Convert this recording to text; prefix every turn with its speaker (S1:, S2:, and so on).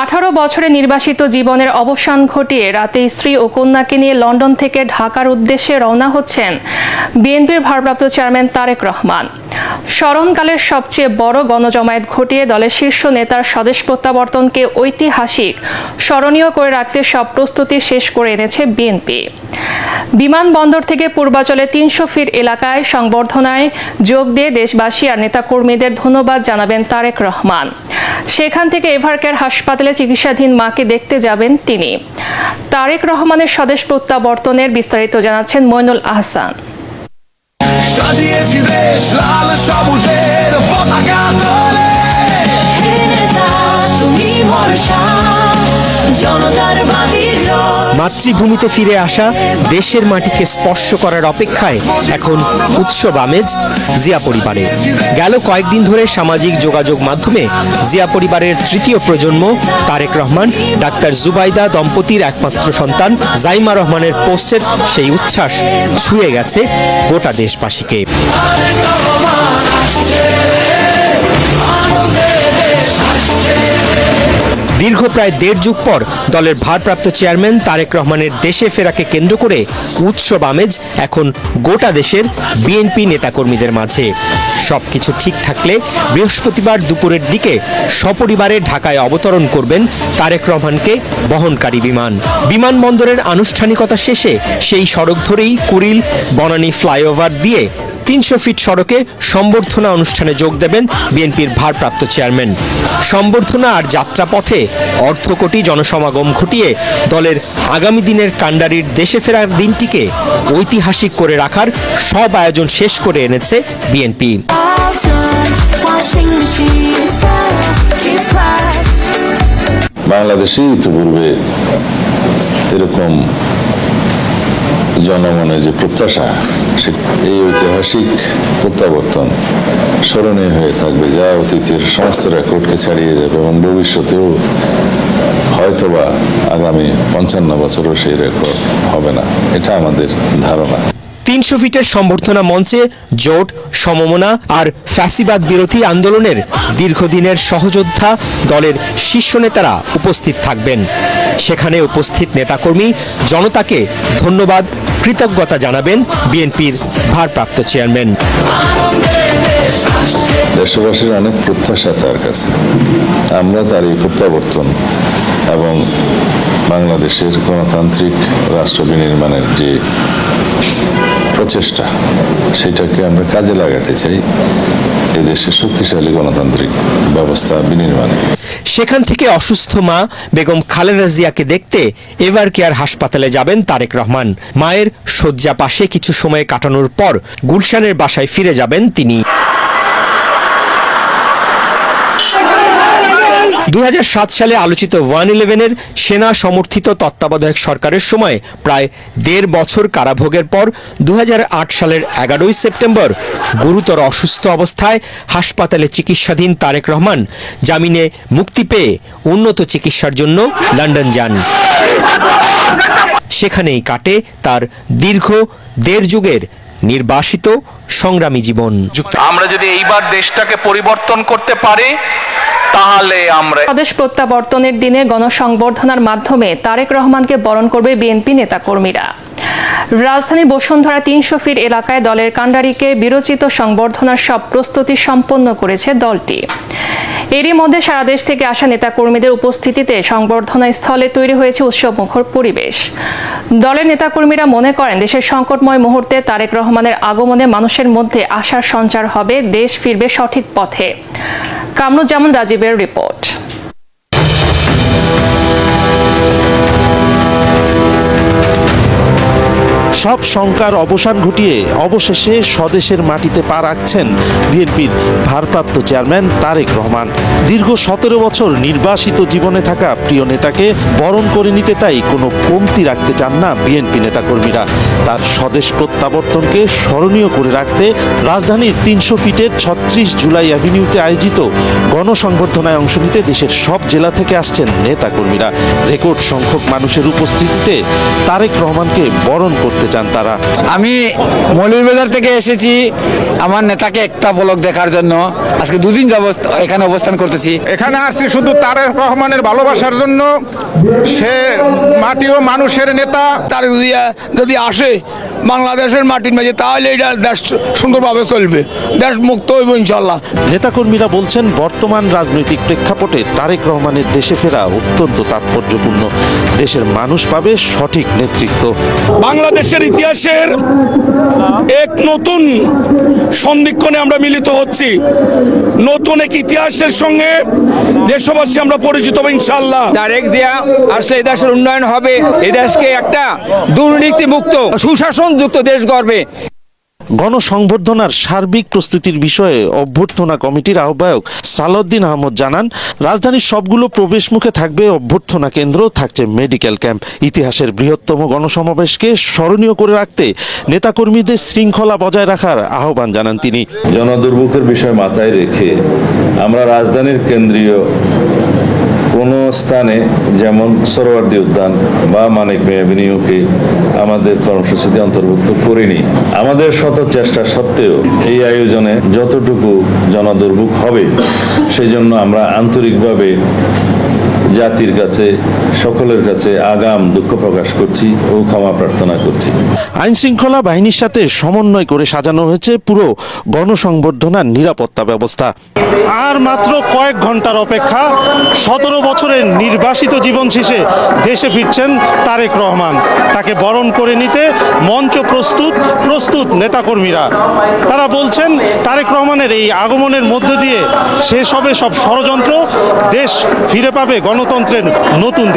S1: 18 বছরে নির্বাসিত জীবনের অবসান ঘটিয়ে রাতে স্ত্রী ও কন্যাকে নিয়ে লন্ডন থেকে ঢাকার উদ্দেশ্যে রওনা হচ্ছেন বিএনপির ভারপ্রাপ্ত চেয়ারম্যান তারেক রহমান। স্মরণকালের সবচেয়ে বড় গণজমায়েত ঘটিয়ে দলের শীর্ষ নেতার স্বদেশ প্রত্যাবর্তনকে ঐতিহাসিক স্মরণীয় করে রাখতে সব প্রস্তুতি শেষ করে এনেছে বিএনপি। বিমানবন্দর থেকে পূর্বাচলে 300 ফিট এলাকায় সংবর্ধনায় যোগ দিয়ে দেশবাসী আর নেতাকর্মীদের ধন্যবাদ জানাবেন তারেক রহমান। সেখান থেকে এভারকেয়ার হাসপাতালে চিকিৎসাধীন মাকে দেখতে যাবেন তিনি। তারেক রহমানের স্বদেশ প্রত্যাবর্তনের বিস্তারিত জানাচ্ছেন মইনুল আহসান।
S2: মাতৃভূমিতে ফিরে আসা দেশের মাটিকে স্পর্শ করার অপেক্ষায় এখন উৎসব আমেজ জিয়া পরিবারে। গেল কয়েকদিন ধরে সামাজিক যোগাযোগ মাধ্যমে জিয়া পরিবারের তৃতীয় প্রজন্ম তারেক রহমান, ডাক্তার জুবাইদা দম্পতির একমাত্র সন্তান জাইমা রহমানের পোস্টের সেই উচ্ছ্বাস ছুঁয়ে গেছে গোটা দেশবাসীকে। দীর্ঘ প্রায় 1.5 যুগ পর দলের ভারপ্রাপ্ত চেয়ারম্যান তারেক রহমানের দেশে ফেরাকে কেন্দ্র করে উৎসব আমেজ এখন গোটা দেশের বিএনপি নেতাকর্মীদের মাঝে। সবকিছু ঠিক থাকলে বৃহস্পতিবার দুপুরের দিকে সপরিবারে ঢাকায় অবতরণ করবেন তারেক রহমানকে বহনকারী বিমান। বিমানবন্দরের আনুষ্ঠানিকতা শেষে সেই সড়ক ধরেই কুড়িল বনানী ফ্লাইওভার দিয়ে 300 ফিট সড়কে সম্বর্ধনা অনুষ্ঠানে যোগ দেবেন বিএনপির ভারপ্রাপ্ত চেয়ারম্যান। সম্বর্ধনা আর যাত্রাপথে অর্ধকোটি জনসমাগম ঘটিয়ে দলের আগামী দিনের কাণ্ডারির দেশে ফেরার দিনটিকে ঐতিহাসিক করে রাখার সব আয়োজন শেষ করে এনেছে বিএনপি।
S3: বাংলাদেশে ইতিপূর্বে এরকম জনমনে যে প্রত্যাশা, এই ঐতিহাসিক প্রত্যাবর্তন স্মরণীয় হয়ে থাকবে, যা অতীতের সমস্ত রেকর্ডকে ছাড়িয়ে যাবে এবং ভবিষ্যতেও হয়তোবা আগামী 55 বছরও সেই রেকর্ড হবে না, এটা আমাদের ধারণা।
S2: 300 ফিটের সম্বর্ধনা মঞ্চে জোট, সমমনা আর ফ্যাসিবাদ বিরোধী আন্দোলনের দীর্ঘদিনের সহযোদ্ধা দলের শীর্ষ নেতারা উপস্থিত থাকবেন। সেখানে উপস্থিত নেতাকর্মী জনতাকে ধন্যবাদ, কৃতজ্ঞতা জানাবেন বিএনপির ভারপ্রাপ্ত চেয়ারম্যান।
S3: দেশবাসীর অনেক প্রত্যাশা তার কাছে, আমরা তার এই প্রত্যাবর্তন এবং বাংলাদেশের গণতান্ত্রিক রাষ্ট্র বিনির্মাণের যে প্রচেষ্টা, সেটাকে আমরা কাজে লাগাতে চাই এদেশের শক্তিশালী গণতান্ত্রিক ব্যবস্থা বিনির্মাণে।
S2: সেখান থেকে অসুস্থ মা বেগম খালেদা জিয়াকে দেখতে এভারকেয়ার হাসপাতালে যাবেন তারেক রহমান। মায়ের শয্যা পাশে কিছু সময় কাটানোর পর গুলশানের বাসায় ফিরে যাবেন তিনি। 2007 সালে আলোচিত 111-এর সেনা সমর্থিত তত্ত্বাবধায়ক সরকারের সময় প্রায় 1.5 বছর কারাভোগের পর 2008 সালের 11 সেপ্টেম্বর গুরুতর অসুস্থ অবস্থায় হাসপাতালে চিকিৎসাধীন তারেক রহমান জামিনে মুক্তি পেয়ে উন্নত চিকিৎসার জন্য লন্ডন যান। সেখানেই কাটে তার দীর্ঘ 1.5 যুগের নির্বাসিত সংগ্রামী জীবন।
S4: আমরা যদি এইবার দেশটাকে পরিবর্তন করতে পারি, তাহলে আমরা
S1: স্বদেশ প্রত্যাবর্তনের দিনে গণসংবর্ধনার মাধ্যমে তারেক রহমানকে বরণ করবে বিএনপি নেতাকর্মীরা। রাজধানীর বসুন্ধরা 300 ফিট এলাকায় দলের কাণ্ডারিকে বিরচিত সংবর্ধনার সব প্রস্তুতি সম্পন্ন করেছে দলটি। এরই মধ্যে সারা দেশ থেকে আসা নেতাকর্মীদের উপস্থিতিতে সংবর্ধনা স্থলে তৈরি হয়েছে উৎসবমুখর পরিবেশ। দলের নেতাকর্মীরা মনে করেন দেশের সংকটময় মুহূর্তে তারেক রহমানের আগমনে মানুষের মধ্যে আশার সঞ্চার হবে, দেশ ফিরবে সঠিক পথে। কামরুজ্জামান রাজীবের রিপোর্ট।
S5: সব শঙ্কার অবসান ঘটিয়ে অবশেষে স্বদেশের মাটিতে পা রাখছেন বিএনপির ভারপ্রাপ্ত চেয়ারম্যান তারেক রহমান। দীর্ঘ 17 বছর নির্বাসিত জীবনে থাকা প্রিয় নেতাকে বরণ করে নিতে তাই কোনো কমতি রাখতে চান না বিএনপি নেতাকর্মীরা। তার স্বদেশ প্রত্যাবর্তনকে স্মরণীয় করে রাখতে রাজধানীর 300 ফিটের 36 জুলাই অ্যাভিনিউতে আয়োজিত গণসংবর্ধনায় অংশ নিতে দেশের সব জেলা থেকে আসছেন নেতাকর্মীরা। রেকর্ড সংখ্যক মানুষের উপস্থিতিতে তারেক রহমানকে বরণ করতে চান তারা।
S6: আমি মৌলভীবাজার থেকে এসেছি আমার নেতাকে একটা পলক দেখার জন্য। আজকে দুদিন যাবত এখানে অবস্থান করতেছি।
S7: এখানে আসছি শুধু তারেক রহমানের ভালোবাসার জন্য। সে মাটি ও মানুষের নেতা।
S8: তার যদি আসে বাংলাদেশের মাটির মাঝে, তাহলে এটা দেশ সুন্দরভাবে চলবে, দেশ মুক্ত হইব ইনশাল্লাহ।
S5: নেতাকর্মীরা বলছেন বর্তমান রাজনৈতিক প্রেক্ষাপটে তারেক রহমানের দেশে ফেরা অত্যন্ত তাৎপর্যপূর্ণ। দেশের মানুষ পাবে সঠিক নেতৃত্ব।
S9: বাংলাদেশের ইতিহাসের এক নতুন সন্ধিক্ষণে আমরা মিলিত হচ্ছি। নতুন এক ইতিহাসের সঙ্গে দেশবাসী আমরা পরিচিত হব ইনশাআল্লাহ।
S6: তারেক জিয়া আসলে এই দেশের উন্নয়ন হবে, এই দেশকে একটা দুর্নীতিমুক্ত সুশাসন যুক্ত দেশ গড়বে।
S5: গণসংবর্ধনার সার্বিক প্রস্তুতির বিষয়ে অভ্যর্থনা কমিটির আহ্বায়ক সালাউদ্দিন আহমদ জানান, রাজধানীর সবগুলো প্রবেশমুখে থাকবে অভ্যর্থনা কেন্দ্র, থাকছে মেডিকেল ক্যাম্প। ইতিহাসের বৃহত্তম গণসমাবেশকে স্মরণীয় করে রাখতে নেতাকর্মীদের শৃঙ্খলা বজায় রাখার আহ্বান জানান তিনি।
S3: জনদুর্ভোগের বিষয় মাথায় রেখে আমরা রাজধানীর কেন্দ্রীয় কোনো স্থানে যেমন সোহরাওয়ার্দী উদ্যান বা মানিক মিয়া এভিনিউকে আমাদের কর্মসূচিতে অন্তর্ভুক্ত করিনি। আমাদের শত চেষ্টা সত্ত্বেও এই আয়োজনে যতটুকু জনদুর্ভোগ হবে সেই জন্য আমরা আন্তরিকভাবে জাতির কাছে, সকলের কাছে আগাম দুঃখ প্রকাশ করছি ও ক্ষমা প্রার্থনা করছি।
S5: আইন শৃঙ্খলা বাহিনীর সাথে সমন্বয় করে সাজানো হয়েছে পুরো গণসংবর্ধনার নিরাপত্তা ব্যবস্থা। আর মাত্র কয়েক ঘন্টার অপেক্ষা, 17 বছরের নির্বাসিত জীবন শেষে দেশে ফিরছেন তারেক রহমান। তাকে বরণ করে নিতে মঞ্চ প্রস্তুত নেতাকর্মীরা। তারা বলছেন তারেক রহমানের এই আগমনের মধ্য দিয়ে শেষ হবে সব ষড়যন্ত্র, দেশ ফিরে পাবে গণতন্ত্রের নতুন দিক।